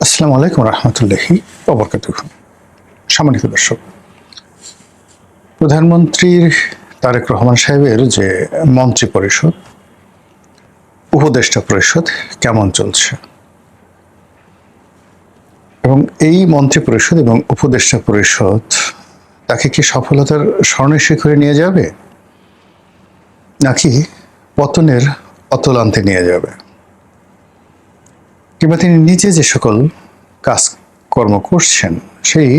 আসসালামু আলাইকুম রহমতুল্লাহি ওয়া বারাকাতুহু। সম্মানিত দর্শক, প্রধানমন্ত্রীর তারেক রহমান সাহেবের যে মন্ত্রী পরিষদ, উপদেষ্টা পরিষদ কেমন চলছে এবং এই মন্ত্রী পরিষদ এবং উপদেষ্টা পরিষদ তাকে কি সফলতার স্বর্ণের শিখরে নিয়ে যাবে নাকি পতনের অতলান্তে নিয়ে যাবে, কিংবা তিনি নিজে যে সকল কাজকর্ম করছেন সেই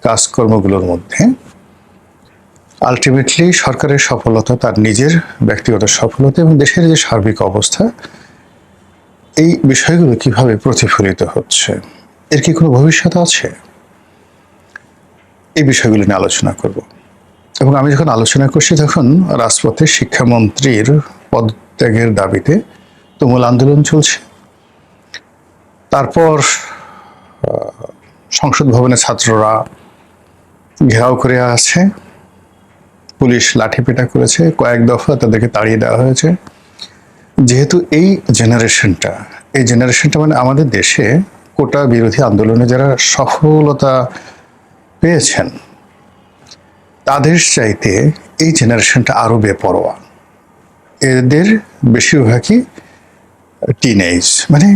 কাজকর্মগুলোর মধ্যে আলটিমেটলি সরকারের সফলতা, তার নিজের ব্যক্তিগত সফলতা এবং দেশের যে সার্বিক অবস্থা, এই বিষয়গুলো কিভাবে প্রতিফলিত হচ্ছে, এর কি কোনো ভবিষ্যৎ আছে? এই বিষয়গুলো নিয়ে আলোচনা করব। এবং আমি যখন আলোচনা করছি তখন রাজপথে শিক্ষামন্ত্রীর পদত্যাগের দাবিতে তুমুল আন্দোলন চলছে। তারপর সংসদ ভবনে ছাত্ররা ঘেরাও করে আছে, পুলিশ লাঠিপেটা করেছে, কয়েক দফা তাদেরকে তাড়িয়ে দেওয়া হয়েছে। যেহেতু এই জেনারেশনটা মানে আমাদের দেশে কোটা বিরোধী আন্দোলনে যারা সফলতা পেয়েছেন তাদের চাইতে এই জেনারেশনটা আরো বেপরোয়া। এদের বেশিরভাগই টিনেজ, মানে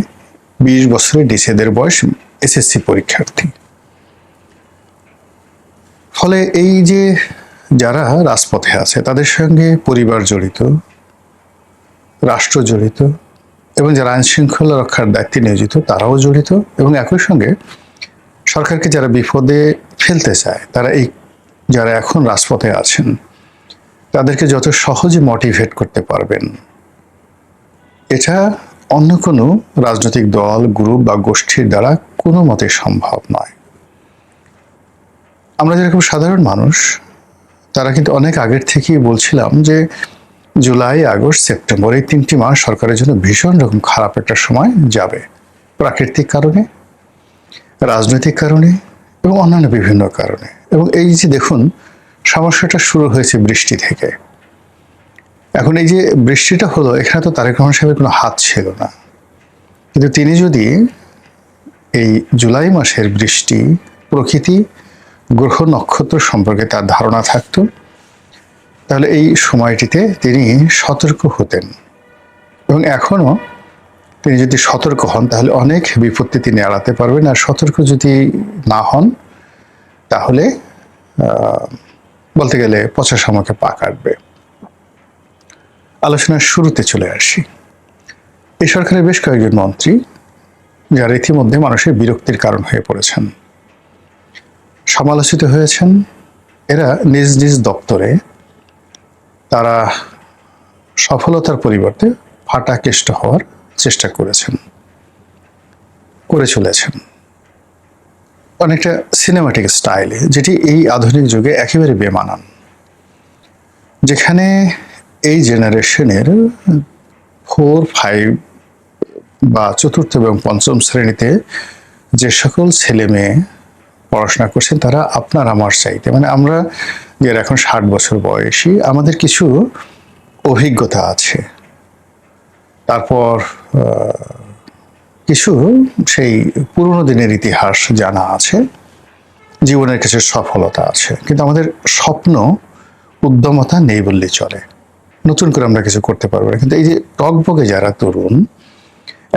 20 বছরের নিচেদের বয়স, এসএসসি পরীক্ষার্থী। ফলে এই যে যারা রাজপথে আছে তাদের সঙ্গে পরিবার জড়িত, রাষ্ট্র জড়িত এবং যারা আইন শৃঙ্খলা রক্ষার দায়িত্বে নিয়োজিত তারাও জড়িত, এবং একই সঙ্গে সরকারকে যারা বিপদে ফেলতে চায় তারা যারা এখন রাজপথে আছেন তাদেরকে যত সহজে মোটিভেট করতে পারবেন, এটা অন্য কোনো রাজনৈতিক দল, গ্রুপ বা গোষ্ঠীর দ্বারা কোনো মতে সম্ভব নয়। আমরা যেরকম সাধারণ মানুষ তারা কিন্তু অনেক আগের থেকেই বলছিলাম যে জুলাই, আগস্ট, সেপ্টেম্বর এই 3টি মাস সরকারের জন্য ভীষণ রকম খারাপ একটা সময় যাবে, প্রাকৃতিক কারণে, রাজনৈতিক কারণে এবং অন্যান্য বিভিন্ন কারণে। এবং এই যে দেখুন, সমস্যাটা শুরু হয়েছে বৃষ্টি থেকে। এখন এই যে বৃষ্টিটা হলো, এখানে তো তারেক রহমান সাহেবের কোনো হাত ছিল না, কিন্তু তিনি যদি এই জুলাই মাসের বৃষ্টি, প্রকৃতি, গ্রহ নক্ষত্র সম্পর্কে তার ধারণা থাকতো তাহলে এই সময়টিতে তিনি সতর্ক হতেন। এবং এখনো তিনি যদি সতর্ক হন তাহলে অনেক বিপত্তি তিনি এড়াতে পারবেন। আর সতর্ক যদি না হন তাহলে বলতে গেলে পচা শামুকে পা কাটবে। আলোচনার শুরুতে চলে আসি। এই সরকারের বেশ কয়েকজন মন্ত্রী যারা ইতিমধ্যে মানুষের বিরক্তির কারণ হয়ে পড়েছেন, সমালোচিত হয়েছেন। এরা নিজ নিজ দপ্তরে তারা সফলতার পরিবর্তে ফাটাকেষ্ট হওয়ার চেষ্টা করে চলেছেন, অনেকটা সিনেমাটিক স্টাইলে, যেটি এই আধুনিক যুগে একেবারে বেমানান। যেখানে এই জেনারেশনের 4, 5 বা চতুর্থ এবং পঞ্চম শ্রেণীতে যে সকল ছেলে মেয়ে পড়াশোনা করছেন তারা আপনার আমার চাইতে, মানে আমরা যারা এখন 60 বছর বয়সী, আমাদের কিছু অভিজ্ঞতা আছে, তারপর কিছু সেই পুরনো দিনের ইতিহাস জানা আছে, জীবনের কিছু সফলতা আছে, কিন্তু আমাদের স্বপ্ন, উদ্যমতা নেই বললেই চলে। নতুন করে আমরা কিছু করতে পারবো না। কিন্তু এই যে টকবকে যারা তরুণ,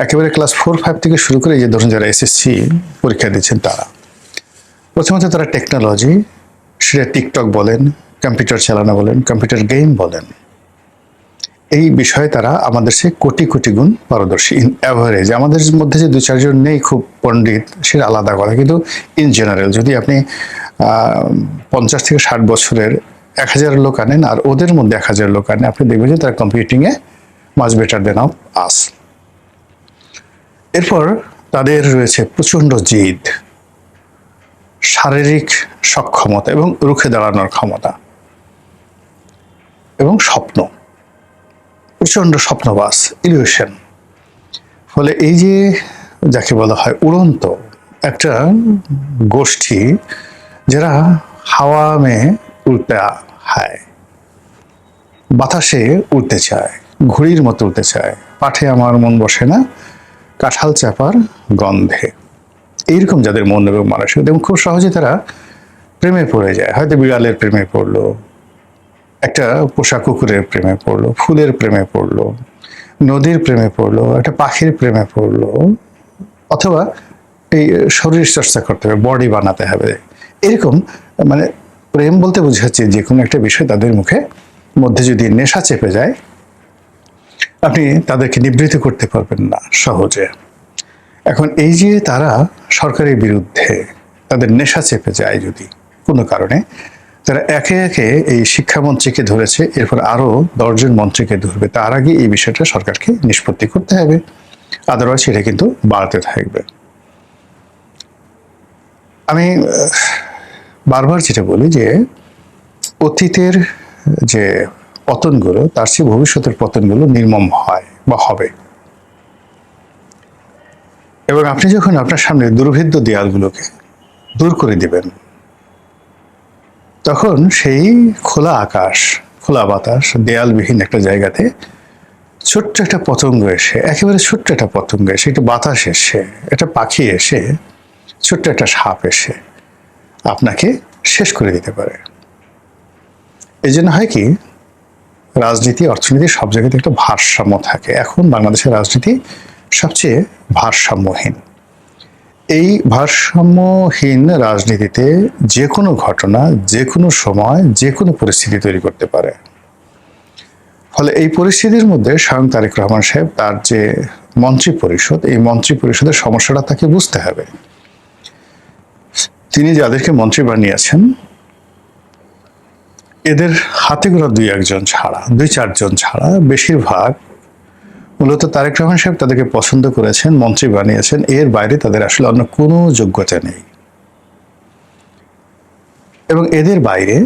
একেবারে ক্লাস 4, 5 থেকে শুরু করে এই যে ধরুন যারা এসএসসি পরীক্ষা দিচ্ছেন, তারা প্রথমত তারা টেকনোলজি, সেটা টিকটক বলেন, কম্পিউটার চালানো বলেন, কম্পিউটার গেম বলেন, এই বিষয়ে তারা আমাদের সে কোটি কোটি গুণ পারদর্শী। ইন অ্যাভারেজ আমাদের মধ্যে যে 2-4 জন নেই খুব পণ্ডিত, সেটা আলাদা কথা, কিন্তু ইন জেনারেল যদি আপনি 50 থেকে 60 বছরের 1000 লোক আনেন আর ওদের মধ্যে 1000 লোক আনেন, আপনি দেখবেন যে তারা কম্পিউটিংয়ে মাচ বেটার দেন আস। এরপর তাদের রয়েছে প্রচণ্ড জিদ, শারীরিক সক্ষমতা এবং রুখে দাঁড়ানোর ক্ষমতা এবং স্বপ্ন, প্রচণ্ড স্বপ্নবাস, ইলিউশন। ফলে এই যে যাকে বলা হয় উড়ন্ত একটা গোষ্ঠী, যারা হাওয়া মে উড়তে হয়, বাতাসে উড়তে চায়, ঘুড়ির মতো উড়তে চায়, পাঠে আমার মন বসে না, কাঁঠাল চাপার গন্ধে। এইরকম যাদের মন এবং মানসিকতা, এবং খুব সহজে তারা প্রেমে পড়ে যায়। হয়তো বিড়ালের প্রেমে পড়লো, একটা পোষা কুকুরের প্রেমে পড়লো, ফুলের প্রেমে পড়লো, নদীর প্রেমে পড়লো, একটা পাখির প্রেমে পড়লো, অথবা এই শরীর চর্চা করতে হবে, বডি বানাতে হবে, এরকম। মানে প্রেম বলতে বোঝাচ্ছে যে কোনো একটা বিষয় তাদের মুখে মধ্যে যদি নেশা চেপে যায়, আপনি তাদেরকে নিবৃত্ত করতে পারবেন না সহজে। এখন এই যে তারা সরকারের বিরুদ্ধে তাদের নেশা চেপে যায় যদি কোনো কারণে, তারা একে একে এই শিক্ষামন্ত্রীকে ধরেছে, এরপর আরো 10 জন মন্ত্রীকে ধরবে। তার আগে এই বিষয়টা সরকারকে নিষ্পত্তি করতে হবে, আদারওয়াইজ এটা কিন্তু বাড়তে থাকবে। আমি বারবার যেটা বলি যে অতীতের যে পতনগুলো তার চেয়ে ভবিষ্যতের পতনগুলো নির্মম হয় বা হবে। এবং আপনি যখন আপনার সামনে দুর্ভেদ্য দেয়ালগুলোকে দূর করে দিবেন, তখন সেই খোলা আকাশ, খোলা বাতাস, দেয়ালবিহীন একটা জায়গাতে ছোট্ট একটা পতঙ্গ এসে, একেবারে ছোট্ট একটা পতঙ্গ এসে, একটা বাতাস এসে, একটা পাখি এসে, ছোট্ট একটা সাপ এসে আপনাকে শেষ করে দিতে পারে। এই জন্য হয় কি, রাজনীতি, অর্থনীতি সব জায়গাতে একটা ভারসাম্য থাকে। এখন বাংলাদেশের রাজনীতি সবচেয়ে ভারসাম্যহীন। এই ভারসাম্যহীন রাজনীতিতে যে কোনো ঘটনা, যে কোনো সময়, যে কোনো পরিস্থিতি তৈরি করতে পারে। ফলে এই পরিস্থিতির মধ্যে স্বয়ং তারেক রহমান সাহেব, তার যে মন্ত্রী পরিষদ, এই মন্ত্রী পরিষদের সমস্যাটা তাকে বুঝতে হবে। তিনি যাদেরকে মন্ত্রী বানিয়েছেন, এদের হাতে গোনা 2-1 জন ছাড়া, 2-4 জন ছাড়া বেশিরভাগ মূলত তারেক রহমান সাহেব তাদেরকে পছন্দ করেছেন, মন্ত্রী বানিয়েছেন, এর বাইরে তাদের আসলে অন্য কোনো যোগ্যতা নেই। এবং এদের বাইরে,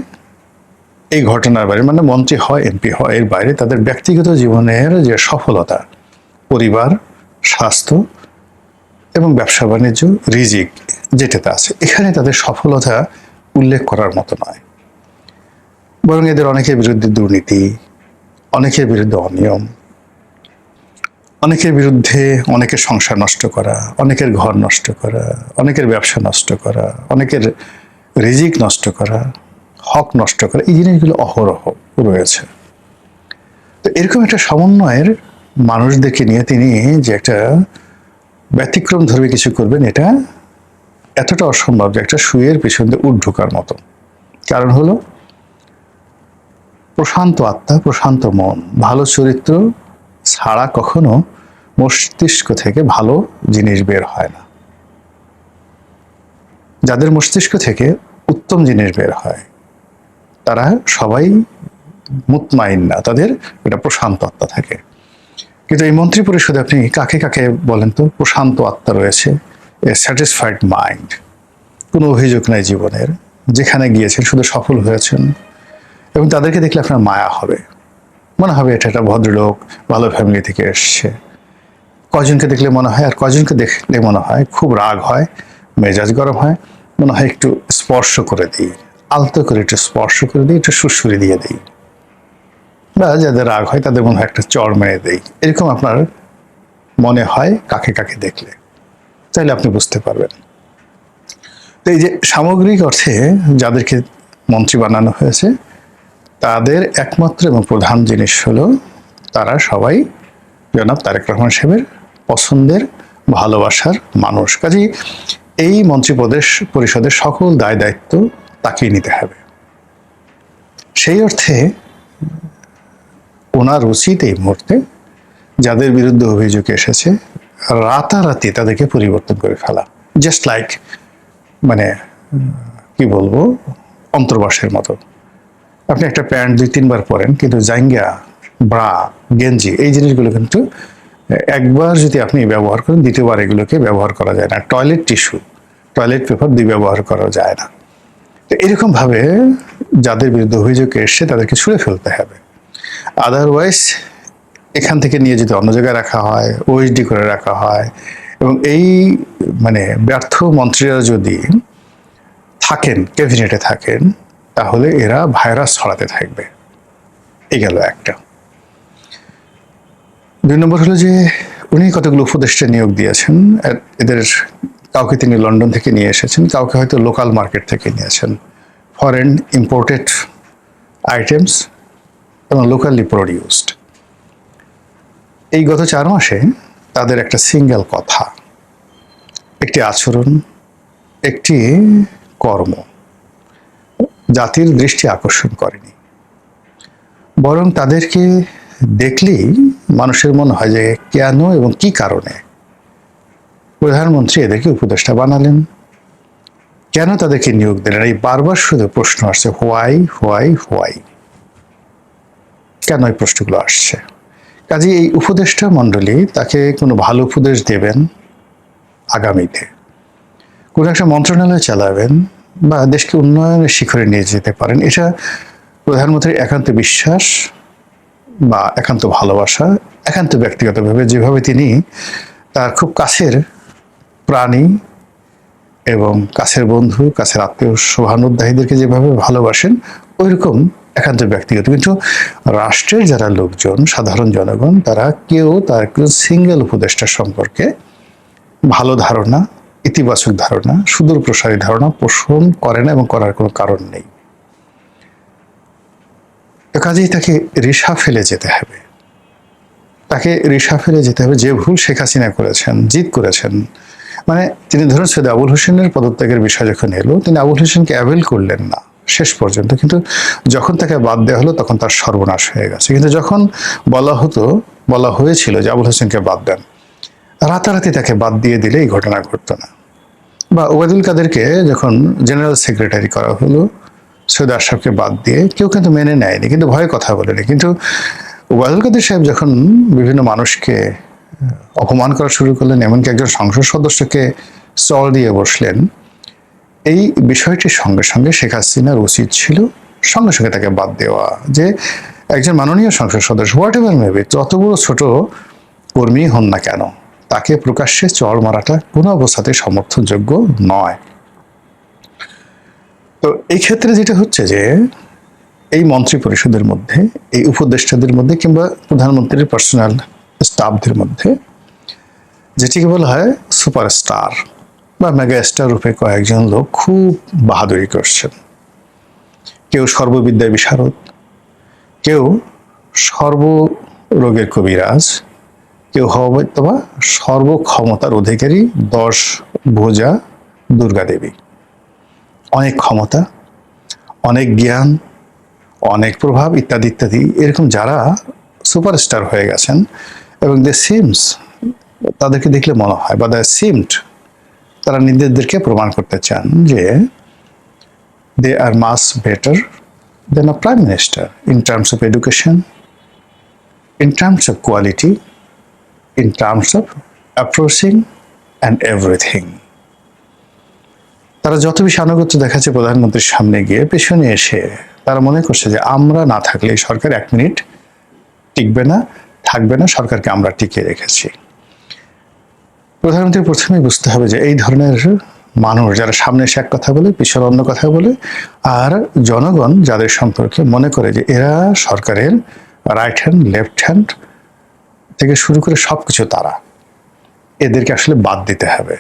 এই ঘটনার বাইরে, মানে মন্ত্রী হয়, এমপি হয়, এর বাইরে তাদের ব্যক্তিগত জীবনের যে সফলতা, পরিবার, স্বাস্থ্য এবং ব্যবসা বাণিজ্য, রিজিক যেটাতে আছে, এখানে তাদের সফলতা উল্লেখ করার মতো নয়। বরং এদের অনেকের বিরুদ্ধে দুর্নীতি, অনেকের বিরুদ্ধে অনিয়ম, অনেকের বিরুদ্ধে অনেকের সংসার নষ্ট করা, অনেকের ঘর নষ্ট করা, অনেকের ব্যবসা নষ্ট করা, অনেকের রিজিক নষ্ট করা, হক নষ্ট করা, এই জিনিসগুলো অহরহ রয়েছে। তো এরকম একটা সমন্বয়ের মানুষদেরকে নিয়ে তিনি যে একটা ব্যতিক্রম ধর্মী কিছু করবেন, এটা এতটা অসম্ভব যে একটা সুইয়ের পিছন দিয়ে উট ঢোকার মতো। কারণ হলো প্রশান্ত আত্মা, প্রশান্ত মন, ভালো চরিত্র ছাড়া কখনো মস্তিষ্ক থেকে ভালো জিনিস বের হয় না। যাদের মস্তিষ্ক থেকে উত্তম জিনিস বের হয়, তারা সবাই মুতমাইন না, তাদের একটা প্রশান্ত আত্মা থাকে। কিন্তু এই মন্ত্রী পরিষদে আপনি কাকে কাকে বলেন তো প্রশান্ত আত্মা রয়েছে, এ স্যাটিসফাইড মাইন্ড, কোনো অভিযোগ নাই জীবনের, যেখানে গিয়েছেন শুধু সফল হয়েছেন, এবং তাদেরকে দেখলে আপনার মায়া হবে, মনে হবে এটা একটা ভদ্রলোক, ভালো ফ্যামিলি থেকে এসছে। কজনকে দেখলে মনে হয়, আর কজনকে দেখলে মনে হয় খুব রাগ হয়, মেজাজ গরম হয়, মনে হয় একটু স্পর্শ করে দিই, আলতো করে একটু স্পর্শ করে দিই, একটু সুরসুরি দিয়ে দিই, বা যাদের রাগ হয় তাদের মনে হয় একটা চড় মেরে দেই। এরকম আপনার মনে হয় কাকে কাকে দেখলে, তাইলে আপনি বুঝতে পারবেন। তো এই যে সামগ্রিক অর্থে যাদেরকে মন্ত্রী বানানো হয়েছে, তাদের একমাত্র এবং প্রধান জিনিস হলো তারা সবাই জনাব তারেক রহমান সাহেবের পছন্দের, ভালোবাসার মানুষ। কাজেই এই মন্ত্রী পরিষদের সকল দায় দায়িত্ব তাকেই নিতে হবে। সেই অর্থে ওনার উচিত এই মুহূর্তে যাদের বিরুদ্ধে অভিযোগ এসেছে রাতারাতি তাদেরকে পরিবর্তন করে ফেলা। জাস্ট লাইক, মানে কি বলবো, অন্তর্বাসের মতো। আপনি একটা প্যান্ট 2-3 বার পরেন, কিন্তু জাঙ্গিয়া, ব্রা, গেঞ্জি, এই জিনিসগুলো কিন্তু একবার যদি আপনি ব্যবহার করেন, দ্বিতীয়বার এগুলোকে ব্যবহার করা যায় না। টয়লেট টিস্যু, টয়লেট পেপার দিয়ে ব্যবহার করা যায় না। তো এরকম ভাবে যাদের বিরুদ্ধে অভিযোগ এসছে তাদেরকে ছুঁড়ে ফেলতে হবে। আদারওয়াইজ এখান থেকে নিয়ে যদি অন্য জায়গায় রাখা হয়, ওএসডি করে রাখা হয়, এবং এই মানে ব্যর্থ মন্ত্রীরা যদি থাকেন, ক্যাবিনেটে থাকেন, তাহলে এরা ভাইরাস ছড়াতে থাকবে। এই গেল একটা। 2 নম্বর হলো যে উনি কতগুলো উপদেষ্টা নিয়োগ দিয়েছেন, এদের কাউকে তিনি লন্ডন থেকে নিয়ে এসেছেন, কাউকে হয়তো লোকাল মার্কেট থেকে নিয়েছেন, ফরেন ইম্পোর্টেড আইটেমস এবং লোকালি প্রডিউসড। এই গত 4 মাসে তাদের একটা সিঙ্গেল কথা, একটি আচরণ, একটি কর্ম জাতির দৃষ্টি আকর্ষণ করেনি, বরং তাদেরকে দেখলেই মানুষের মনে হয় যে কেন এবং কি কারণে প্রধানমন্ত্রী এদেরকে উপদেষ্টা বানালেন, কেন তাদেরকে নিয়োগ দিলেন। এই বারবার শুধু প্রশ্ন আসছে, হোয়াই হোয়াই হোয়াই, কেন এই প্রশ্নগুলো আসছে। কাজে এই উপদেষ্টা মণ্ডলী তাকে কোনো ভালো উপদেশ দেবেন আগামীতে, কোনো একটা মন্ত্রণালয় চালাবেন বা দেশকে উন্নয়নের শিখরে নিয়ে যেতে পারেন, এটা প্রধানমন্ত্রীর একান্ত বিশ্বাস বা একান্ত ভালোবাসা, একান্ত ব্যক্তিগতভাবে যেভাবে তিনি তার খুব কাছের প্রাণী এবং কাছের বন্ধু, কাছের আত্মীয় শুভানুধ্যায়ীদেরকে যেভাবে ভালোবাসেন, ওইরকম একান্ত ব্যক্তিগত। কিন্তু রাষ্ট্রের যারা লোকজন, সাধারণ জনগণ, তারা কেউ তার সিঙ্গেল উপদেষ্টার সম্পর্কে ভালো ধারণা, ইতিবাচক ধারণা, সুদূর প্রসারী ধারণা পোষণ করে না এবং করার কোনো কারণ নেই। তো কাজেই তাকে রিসা ফেলে যেতে হবে, তাকে রিসা ফেলে যেতে হবে। যে ভুল শেখ হাসিনা করেছেন, জিদ করেছেন, মানে তিনি ধরুন সৈয়দ আবুল হোসেনের পদত্যাগের বিষয় যখন এলো, তিনি আবুল হোসেনকে অ্যাভেল করলেন না শেষ পর্যন্ত, কিন্তু যখন তাকে বাদ দেওয়া হলো তখন তার সর্বনাশ হয়ে গেছে। কিন্তু যখন বলা হয়েছিল যে আবুল হোসেনকে বাদ দেন, রাতারাতি তাকে বাদ দিয়ে দিলে এই ঘটনা ঘটতো না। বা ওবায়দুল কাদেরকে যখন জেনারেল সেক্রেটারি করা হলো, সৈয়দ আশরাফকে বাদ দিয়ে, কেউ কিন্তু মেনে নেয়নি, কিন্তু ভয়ে কথা বলেনি। কিন্তু ওবায়দুল কাদের সাহেব যখন বিভিন্ন মানুষকে অপমান করা শুরু করলেন, এমনকি একজন সংসদ সদস্যকে চল দিয়ে বসলেন, এই বিষয়টির সঙ্গে সঙ্গে শেখ হাসিনার উচিত ছিল সঙ্গে সঙ্গে তাকে বাদ দেওয়া। যে একজন মাননীয় সংসদ সদস্য, হোয়াট এভার মেবি, যত বড় ছোট কর্মী হন না কেন, তাকে প্রকাশ্যে চড় মারাটা কোনো অবস্থাতে সমর্থনযোগ্য নয়। তো এই ক্ষেত্রে যেটা হচ্ছে যে এই মন্ত্রী পরিষদের মধ্যে, এই উপদেষ্টাদের মধ্যে কিংবা প্রধানমন্ত্রীর পার্সোনাল স্টাফদের মধ্যে যেটিকে বলা হয় সুপারস্টার বা মেগাস্টার রূপে কয়েকজন লোক খুব বাহাদুরি করছেন। কেউ সর্ববিদ্যায় বিশারদ, কেউ সর্বরোগের কবিরাজ, কেউ হয়তো বা সর্বক্ষমতার অধিকারী 10 ভুজা দুর্গা দেবী। অনেক ক্ষমতা, অনেক জ্ঞান, অনেক প্রভাব ইত্যাদি ইত্যাদি, এরকম যারা সুপারস্টার হয়ে গেছেন এবং দে সিমস, তাদেরকে দেখলে মনে হয় বা দে সিমড, তারা নিজেদেরকে প্রমাণ করতে চান যে they are much better than a prime minister in terms of education, in terms of quality, in terms of approaching and everything. তারা যত বেশি আনুগত্য দেখাচ্ছে প্রধানমন্ত্রীর সামনে গিয়ে, পেছনে এসে তারা মনে করছে যে আমরা না থাকলে এই সরকার 1 মিনিট টিকবে না, থাকবে না, সরকারকে আমরা টিকিয়ে রেখেছি। প্রধানমন্ত্রী প্রথমেই বুঝতে হবে যে এই ধরনের মানুষ যারা সামনে এসে এক কথা বলে, পিছনে অন্য কথা বলে, আর জনগণ যাদের সম্পর্কে মনে করে যে এরা সরকারের রাইট হ্যান্ড, লেফট হ্যান্ড থেকে শুরু করে সবকিছু তারা, এদেরকে আসলে বাদ দিতে হবে।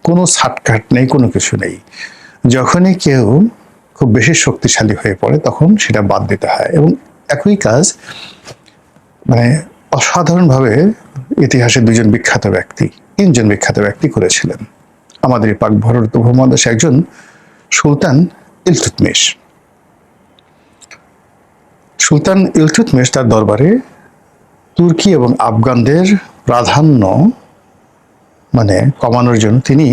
কোনো ছাটকাট নেই, কোনো কিছু নেই। যখনই কেউ খুব বেশি শক্তিশালী হয়ে পড়ে তখন সেটা বাদ দিতে হয়। এবং একই কাজ মানে অসাধারণভাবে ইতিহাসে 2জন বিখ্যাত ব্যক্তি, 3জন বিখ্যাত ব্যক্তি করেছিলেন। আমাদের এই পাক ভারত উপমহাদেশে একজন সুলতান ইলতুৎমিশ। সুলতান ইলতুৎমিশ তার দরবারে তুর্কি এবং আফগানদের প্রাধান্য মানে কমানোর জন্য তিনি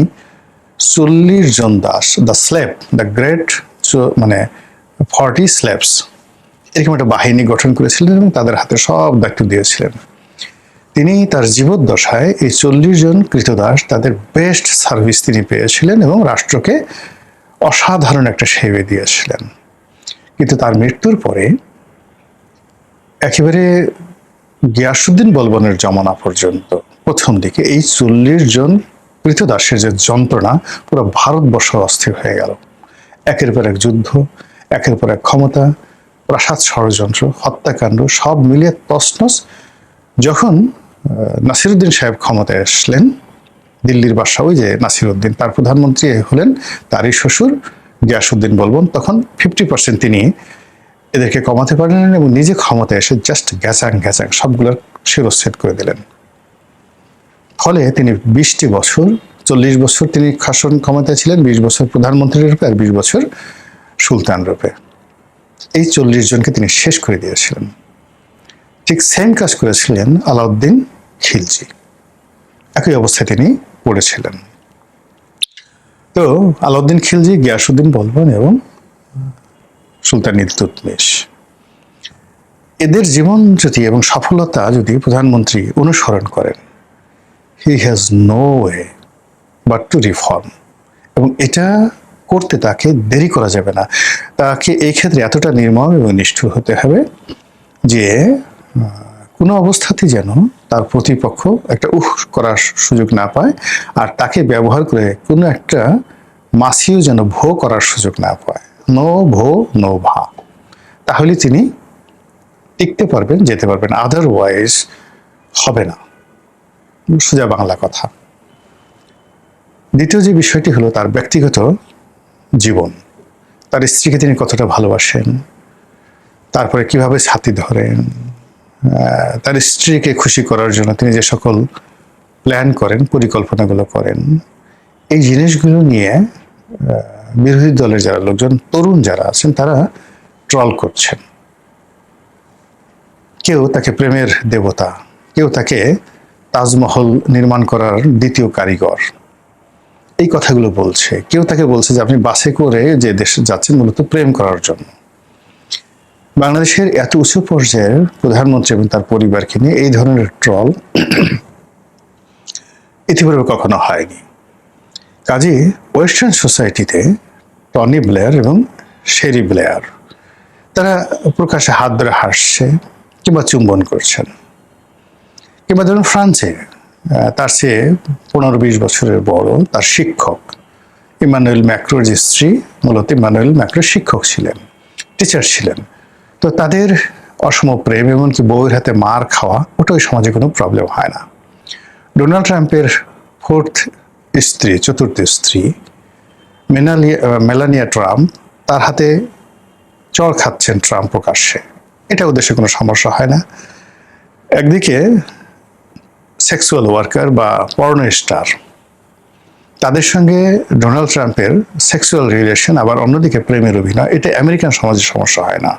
40 জন দাস, দ্য স্লেভ, দ্য গ্রেট, মানে 40 স্লেভস, এরকম একটা বাহিনী গঠন করেছিলেন এবং তাদের হাতে সব দায়িত্ব দিয়েছিলেন। তিনি তার জীবদ্দশায় এই 40 জন কৃতদাস, তাদের বেস্ট সার্ভিস তিনি পেয়েছিলেন এবং রাষ্ট্রকে অসাধারণ একটা সেবা দিয়েছিলেন। কিন্তু তার মৃত্যুর পরে একেবারে গিয়াসউদ্দিন বলবনের জমানা পর্যন্ত প্রথম দিকে এই 40 জন কৃতদাসের যে যন্ত্রণা, পুরো ভারতবর্ষ অস্থির হয়ে গেল। একের পর এক যুদ্ধ, একের পর এক ক্ষমতা, প্রাসাদ ষড়যন্ত্র, হত্যাকাণ্ড, সব মিলিয়ে তছনছ। যখন নাসিরুদ্দিন সাহেব ক্ষমতায় আসলেন, দিল্লির বাদশা ওই যে নাসিরউদ্দিন, তার প্রধানমন্ত্রী হলেন তারই শ্বশুর গিয়াসউদ্দিন বলবন। তখন 50% তিনি এদেরকে কমাতে পারলেন এবং নিজে ক্ষমতায় এসে জাস্ট গ্যাচাং গ্যাচাং সবগুলোর শিরচ্ছেদ করে দিলেন। ফলে তিনি 20টি বছর, 40 বছর তিনি শাসন ক্ষমতায় ছিলেন, 20 বছর প্রধানমন্ত্রী রূপে আর 20 বছর সুলতান রূপে। এই 40 জনকে তিনি শেষ করে দিয়েছিলেন। ঠিক সেম কাজ করেছিলেন আলাউদ্দিন খিলজি, একই অবস্থায় তিনি পড়েছিলেন। তো আলাউদ্দিন খিলজি, গিয়াসউদ্দিন বলবন এবং সুলতান ইলতুৎমিশ, এদের জীবন যদি এবং সফলতা যদি প্রধানমন্ত্রী অনুসরণ করেন, he has no way but to reform, এবং এটা করতে তাকে দেরি করা যাবে না। তাকে এই ক্ষেত্রে এতটা নির্মম এবং নিষ্ঠুর হতে হবে যে কোনো অবস্থাতেই যেন তার প্রতিপক্ষ একটা করার সুযোগ না পায়, আর তাকে ব্যবহার করে কোনো একটা মাসিও যেন ভো করার সুযোগ না পায়। নো ভো নো ভা, তাহলে তিনি টিকতে পারবেন, যেতে পারবেন, আদারওয়াইজ হবে না। সোজা বাংলা কথা। দ্বিতীয় যে বিষয়টি হলো তার ব্যক্তিগত জীবন, তার স্ত্রীকে তিনি কতটা ভালোবাসেন, তারপরে কিভাবে ছাতি ধরেন, তার স্ত্রীকে খুশি করার জন্য তিনি যে সকল প্ল্যান করেন, পরিকল্পনাগুলো করেন, এই জিনিসগুলো নিয়ে বিরোধী দলের যারা লোকজন, তরুণ যারা আছেন, তারা ট্রল করছেন। কেউ তাকে প্রেমের দেবতা, কেউ তাকে তাজমহল নির্মাণ করার দ্বিতীয় কারিগর, এই কথাগুলো বলছে। কেউ তাকে বলছে যে আপনি বাসে করে যে দেশে যাচ্ছেন মূলত প্রেম করার জন্য। বাংলাদেশের এত উঁচু পর্যায়ের প্রধানমন্ত্রী এবং তার পরিবারকে নিয়ে এই ধরনের ট্রল ইতিপূর্বে কখনো হয়নি। কাজে ওয়েস্টার্ন সোসাইটিতে টনি ব্লেয়ার এবং শেরি ব্লেয়ার তারা প্রকাশ্যে হাত ধরে হাসছে কিংবা চুম্বন করছেন। কিংবা ধরুন ফ্রান্সে তার চেয়ে 15-20 বছরের বড় তার শিক্ষক ইমানুয়েল ম্যাক্রোর স্ত্রী মূলত ইমানুয়েল ম্যাক্রোর শিক্ষক ছিলেন, টিচার ছিলেন। তো তাদের অসম প্রেম, এমনকি বউয়ের হাতে মার খাওয়া, ওটা ওই সমাজে কোনো প্রবলেম হয় না। ডোনাল্ড ট্রাম্পের চতুর্থ স্ত্রী মেলানিয়া ট্রাম্প, তার হাতে চড় খাচ্ছেন ট্রাম্প প্রকাশ্যে, এটা ওদেশে কোনো সমস্যা হয় না। একদিকে সেক্সুয়াল ওয়ার্কার বা পর্ন স্টার, তাদের সঙ্গে ডোনাল্ড ট্রাম্পের সেক্সুয়াল রিলেশন, আবার অন্যদিকে প্রেমের অভিনয়, এটা আমেরিকান সমাজে সমস্যা হয় না।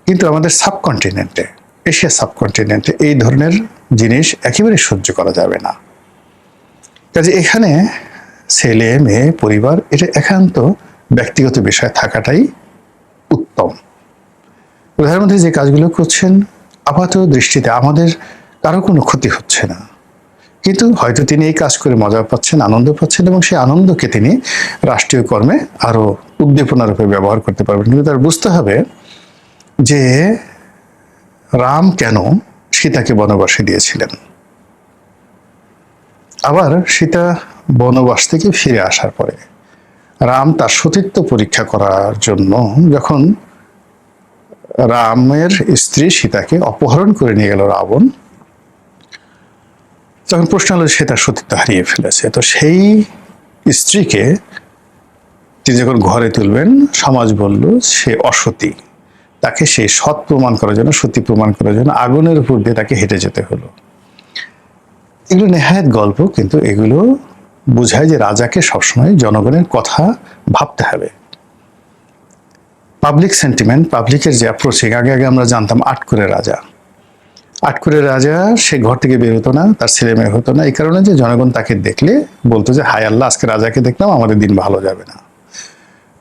কিন্তু আমাদের সাবকন্টিনেন্টে, এশিয়া সাবকন্টিনেন্টে এই ধরনের জিনিস একেবারে সহ্য করা যাবে না। কাজে এখানে ছেলে মেয়ে পরিবার, এটা একান্ত ব্যক্তিগত বিষয় থাকাটাই উত্তম। প্রধানমন্ত্রী যে কাজগুলো করছেন আপাত দৃষ্টিতে আমাদের কারো কোনো ক্ষতি হচ্ছে না, কিন্তু হয়তো তিনি এই কাজ করে মজা পাচ্ছেন, আনন্দ পাচ্ছেন, এবং সেই আনন্দকে তিনি রাষ্ট্রীয় কর্মে আরো উদ্দীপনা রূপে ব্যবহার করতে পারবেন। কিন্তু তার বুঝতে হবে যে রাম কেন সীতাকে বনবাসে দিয়েছিলেন। আবার সীতা বনবাস থেকে ফিরে আসার পরে রাম তার সতীত্ব পরীক্ষা করার জন্য যখন রামের স্ত্রী সীতাকে অপহরণ করে নিয়ে গেল রাবণ, তখন প্রশ্ন হলো সে তার সতীত্ব হারিয়ে ফেলেছে। তো সেই স্ত্রীকে তিনি যখন ঘরে তুলবেন, সমাজ বলল সে অসতী, তাকে সেই সৎ প্রমাণ করার জন্য, সতী প্রমাণ করার জন্য আগুনের উপর দিয়ে তাকে হেঁটে যেতে হলো। এগুলো নেহায়েত গল্প, কিন্তু এগুলো বোঝায় যে রাজাকে সবসময় জনগণের কথা ভাবতে হবে। পাবলিক সেন্টিমেন্ট, পাবলিকের যে অ্যাপ্রোচিং, আগে আমরা জানতাম আটকুরে রাজা, সে ঘর থেকে বের হতো না, তার ছেলে মেয়ে হতো না, এই কারণে যে জনগণ তাকে দেখলে বলতো যে হায় আল্লাহ, আজকে রাজাকে দেখলাম, আমাদের দিন ভালো যাবে না।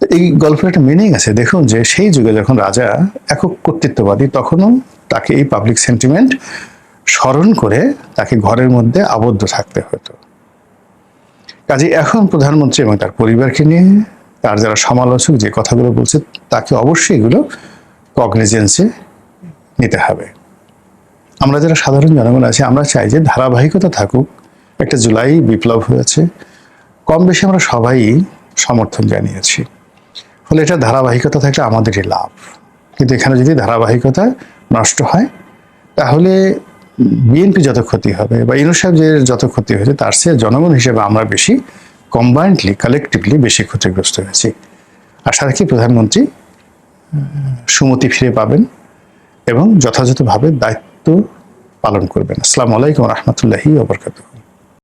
এই গল্পের একটা মিনিং আছে। দেখুন যে সেই যুগে যখন রাজা একক কর্তৃত্ববাদী, তখনও তাকে এই পাবলিক সেন্টিমেন্ট স্মরণ করে তাকে ঘরের মধ্যে আবদ্ধ থাকতে হতো। কাজে এখন প্রধানমন্ত্রী এবং তার পরিবারকে নিয়ে তার যারা সমালোচক যে কথাগুলো বলছে, তাকে অবশ্যই এগুলো কগনিজেন্সে নিতে হবে। আমরা যারা সাধারণ জনগণ আছি, আমরা চাই যে ধারাবাহিকতা থাকুক। একটা জুলাই বিপ্লব হয়েছে, কম বেশি আমরা সবাই সমর্থন জানিয়েছি, ফলে এটা ধারাবাহিকতা থাকলে আমাদেরই লাভ। কিন্তু এখানে যদি ধারাবাহিকতা নষ্ট হয়, তাহলে বিএনপি যত ক্ষতি হবে বা ইউনূস সাহেবের যত ক্ষতি হয়েছে তার চেয়ে জনগণ হিসেবে আমরা বেশি কম্বাইন্ডলি কালেকটিভলি বেশি ক্ষতিগ্রস্ত হয়েছি। আশা রাখি প্রধানমন্ত্রী সুমতি ফিরে পাবেন এবং যথাযথভাবে দায়িত্ব পালন করবেন। আসসালামু আলাইকুম রহমতুল্লাহি ওয়া বারাকাতুহু।